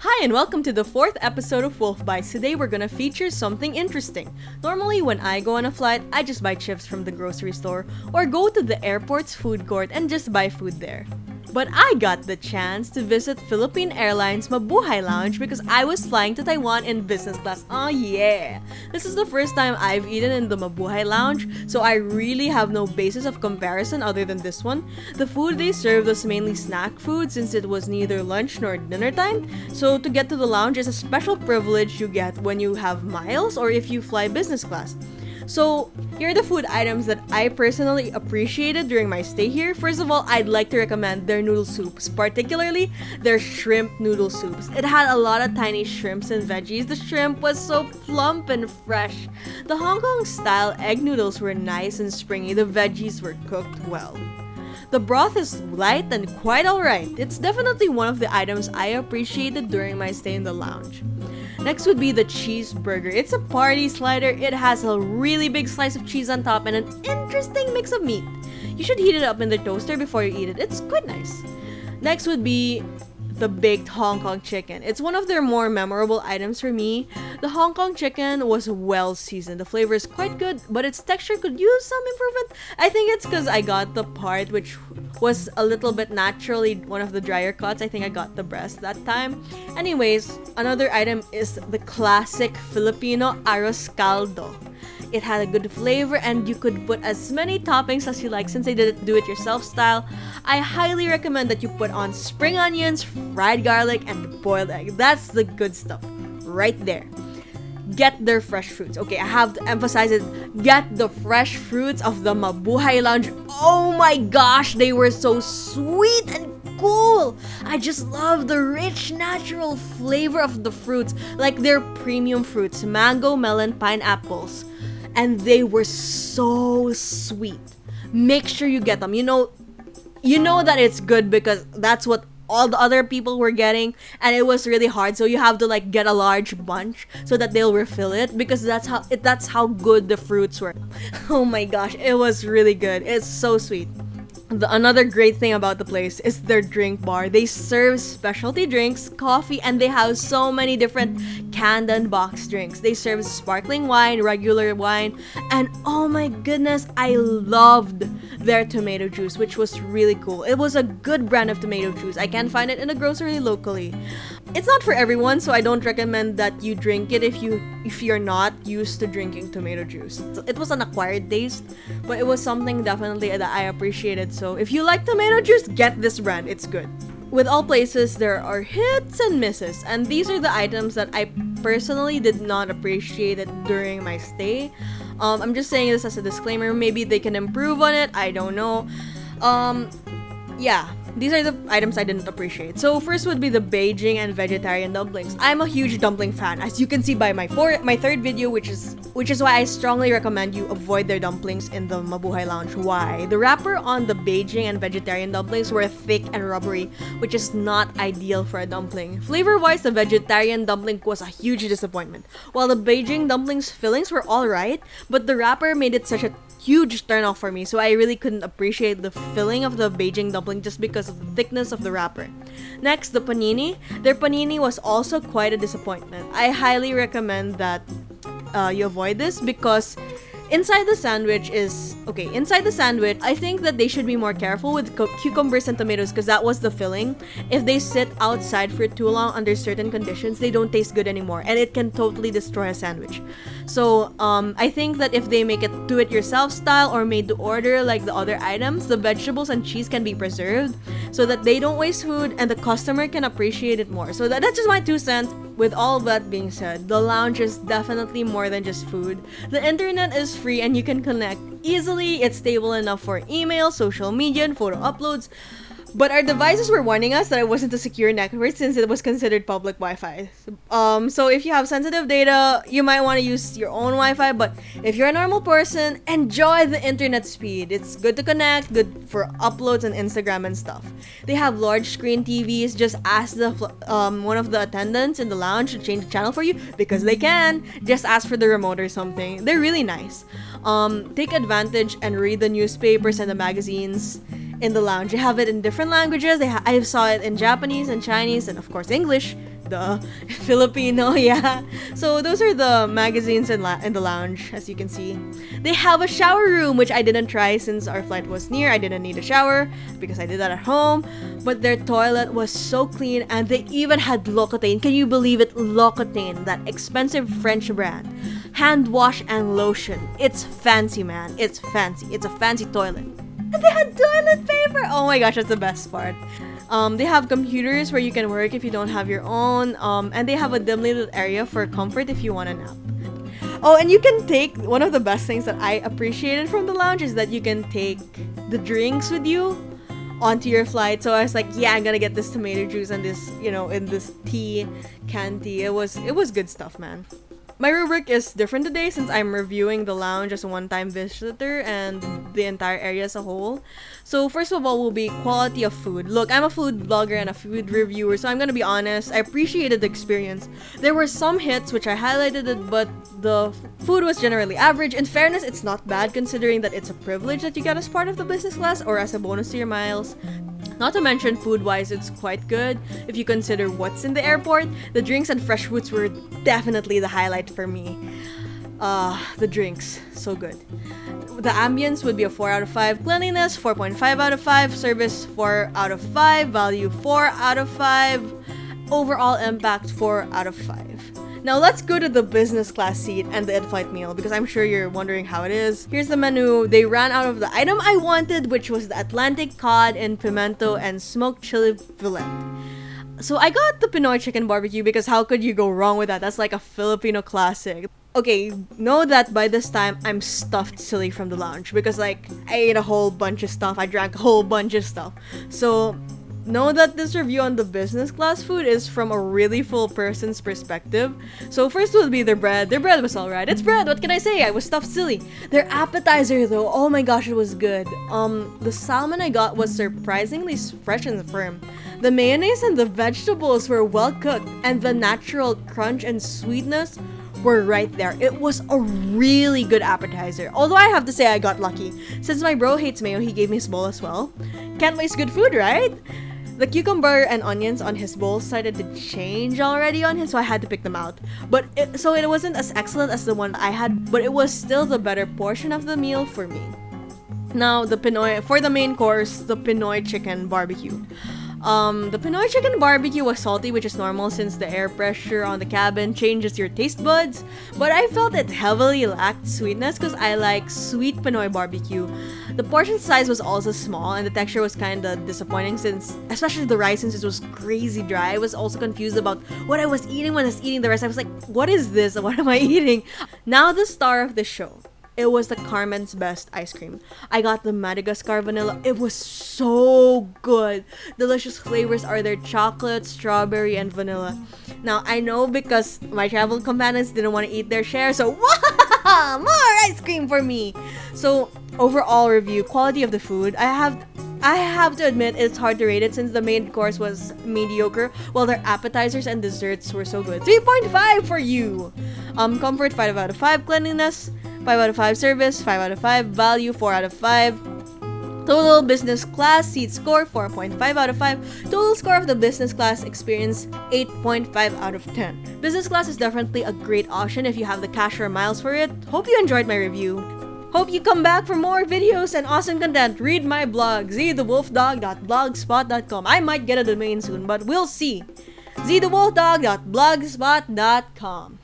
Hi and welcome to the 4th episode of Wolf Bites. Today we're gonna feature something interesting. Normally when I go on a flight, I just buy chips from the grocery store or go to the airport's food court and just buy food there. But I got the chance to visit Philippine Airlines Mabuhay Lounge because I was flying to Taiwan in business class. Oh yeah! This is the first time I've eaten in the Mabuhay Lounge, so I really have no basis of comparison other than this one. The food they served was mainly snack food since it was neither lunch nor dinner time, so to get to the lounge is a special privilege you get when you have miles or if you fly business class. So, here are the food items that I personally appreciated during my stay here. First of all, I'd like to recommend their noodle soups, particularly their shrimp noodle soups. It had a lot of tiny shrimps and veggies. The shrimp was so plump and fresh. The Hong Kong style egg noodles were nice and springy. The veggies were cooked well. The broth is light and quite alright. It's definitely one of the items I appreciated during my stay in the lounge. Next would be the cheeseburger. It's a party slider. It has a really big slice of cheese on top and an interesting mix of meat. You should heat it up in the toaster before you eat it. It's quite nice. Next would be the baked Hong Kong chicken. It's one of their more memorable items for me. The Hong Kong chicken was well seasoned. The flavor is quite good, but its texture could use some improvement. I think it's because I got the part which was a little bit naturally one of the drier cuts. I think I got the breast that time. Anyways, another item is the classic Filipino arroz caldo. It had a good flavor and you could put as many toppings as you like since they did it do-it-yourself style. I highly recommend that you put on spring onions, fried garlic, and boiled egg. That's the good stuff right there. Get their fresh fruits. Okay, I have to emphasize it. Get the fresh fruits of the Mabuhay Lounge. Oh my gosh, they were so sweet and cool. I just love the rich, natural flavor of the fruits, like their premium fruits, mango, melon, pineapples. And they were so sweet. Make sure you get them. You know that it's good because that's what all the other people were getting, and it was really hard, so you have to get a large bunch so that they'll refill it because that's how good the fruits were. Oh my gosh, it was really good. It's so sweet. Another great thing about the place is their drink bar. They serve specialty drinks, coffee, and they have so many different canned and boxed drinks. They serve sparkling wine, regular wine, and oh my goodness, I loved their tomato juice, which was really cool. It was a good brand of tomato juice. I can't find it in a grocery locally. It's not for everyone, so I don't recommend that you drink it if you're not used to drinking tomato juice. It was an acquired taste, but it was something definitely that I appreciated. So if you like tomato juice, get this brand. It's good. With all places, there are hits and misses, and these are the items that I personally did not appreciate it during my stay. I'm just saying this as a disclaimer. Maybe they can improve on it. I don't know. Yeah. These are the items I didn't appreciate. So first would be the Beijing and vegetarian dumplings. I'm a huge dumpling fan, as you can see by my third video, which is why I strongly recommend you avoid their dumplings in the Mabuhay Lounge. Why? The wrapper on the Beijing and vegetarian dumplings were thick and rubbery, which is not ideal for a dumpling. Flavor-wise, the vegetarian dumpling was a huge disappointment, while the Beijing dumplings fillings were alright, but the wrapper made it such a huge turnoff for me, so I really couldn't appreciate the filling of the Beijing dumpling just because of the thickness of the wrapper. Next, the panini. Their panini was also quite a disappointment. I highly recommend that you avoid this because inside the sandwich, I think that they should be more careful with cucumbers and tomatoes because that was the filling. If they sit outside for too long under certain conditions, they don't taste good anymore and it can totally destroy a sandwich. So I think that if they make it do-it-yourself style or made to order like the other items, the vegetables and cheese can be preserved so that they don't waste food and the customer can appreciate it more. So that's just my 2 cents. With all of that being said, the lounge is definitely more than just food. The internet is free and you can connect easily. It's stable enough for email, social media, and photo uploads. But our devices were warning us that it wasn't a secure network since it was considered public Wi-Fi. So if you have sensitive data, you might want to use your own Wi-Fi. But if you're a normal person, enjoy the internet speed. It's good to connect, good for uploads on Instagram and stuff. They have large screen TVs. Just ask one of the attendants in the lounge to change the channel for you because they can. Just ask for the remote or something. They're really nice. Take advantage and read the newspapers and the magazines in the lounge. They have it in different languages. I saw it in Japanese and Chinese and of course English. Duh. Filipino, yeah. So those are the magazines in the lounge, as you can see. They have a shower room, which I didn't try since our flight was near. I didn't need a shower because I did that at home. But their toilet was so clean, and they even had L'Occitane. Can you believe it? L'Occitane, that expensive French brand. Hand wash and lotion. It's fancy, man. It's fancy. It's a fancy toilet. And they had toilet paper! Oh my gosh, that's the best part. They have computers where you can work if you don't have your own. And they have a dimly lit area for comfort if you want a nap. Oh, and you can take, one of the best things that I appreciated from the lounge is that you can take the drinks with you onto your flight. So I was like, yeah, I'm gonna get this tomato juice and this, in this tea, canned tea. It was good stuff, man. My rubric is different today since I'm reviewing the lounge as a one-time visitor and the entire area as a whole. So first of all will be quality of food. Look, I'm a food blogger and a food reviewer, so I'm gonna be honest, I appreciated the experience. There were some hits which I highlighted it, but the food was generally average. In fairness, it's not bad considering that it's a privilege that you get as part of the business class or as a bonus to your miles. Not to mention, food-wise, it's quite good. If you consider what's in the airport, the drinks and fresh foods were definitely the highlight for me. The drinks, so good. The ambience would be a 4 out of 5. Cleanliness, 4.5 out of 5. Service, 4 out of 5. Value, 4 out of 5. Overall impact, 4 out of 5. Now let's go to the business class seat and the in-flight meal because I'm sure you're wondering how it is. Here's the menu. They ran out of the item I wanted, which was the Atlantic cod in pimento and smoked chili fillet. So I got the Pinoy chicken barbecue because how could you go wrong with that? That's like a Filipino classic. Okay, know that by this time I'm stuffed silly from the lounge because I ate a whole bunch of stuff. I drank a whole bunch of stuff. So know that this review on the business class food is from a really full person's perspective. So first would be their bread. Their bread was alright. It's bread, what can I say? I was stuffed silly. Their appetizer though, oh my gosh, it was good. The salmon I got was surprisingly fresh and firm. The mayonnaise and the vegetables were well cooked, and the natural crunch and sweetness were right there. It was a really good appetizer. Although I have to say I got lucky. Since my bro hates mayo, he gave me his bowl as well. Can't waste good food, right? The cucumber and onions on his bowl started to change already on him, so I had to pick them out. So it wasn't as excellent as the one I had, but it was still the better portion of the meal for me. Now, for the main course, the Pinoy chicken barbecue. The Pinoy chicken barbecue was salty, which is normal since the air pressure on the cabin changes your taste buds, but I felt it heavily lacked sweetness because I like sweet Pinoy barbecue. The portion size was also small and the texture was kinda disappointing especially the rice, since it was crazy dry. I was also confused about what I was eating when I was eating the rice. I was like, what is this? What am I eating? Now the star of the show. It was the Carmen's Best ice cream. I got the Madagascar vanilla. It was so good. Delicious flavors are their chocolate, strawberry, and vanilla. Now, I know because my travel companions didn't want to eat their share, so more ice cream for me. So, overall review, quality of the food. I have to admit it's hard to rate it since the main course was mediocre, while their appetizers and desserts were so good. 3.5 for you. Comfort, 5 out of 5. Cleanliness, 5 out of 5. Service, 5 out of 5. Value, 4 out of 5. Total business class seat score, 4.5 out of 5. Total score of the business class experience, 8.5 out of 10. Business class is definitely a great option if you have the cash or miles for it. Hope you enjoyed my review. Hope you come back for more videos and awesome content. Read my blog, zthewolfdog.blogspot.com. I might get a domain soon, but we'll see. zthewolfdog.blogspot.com.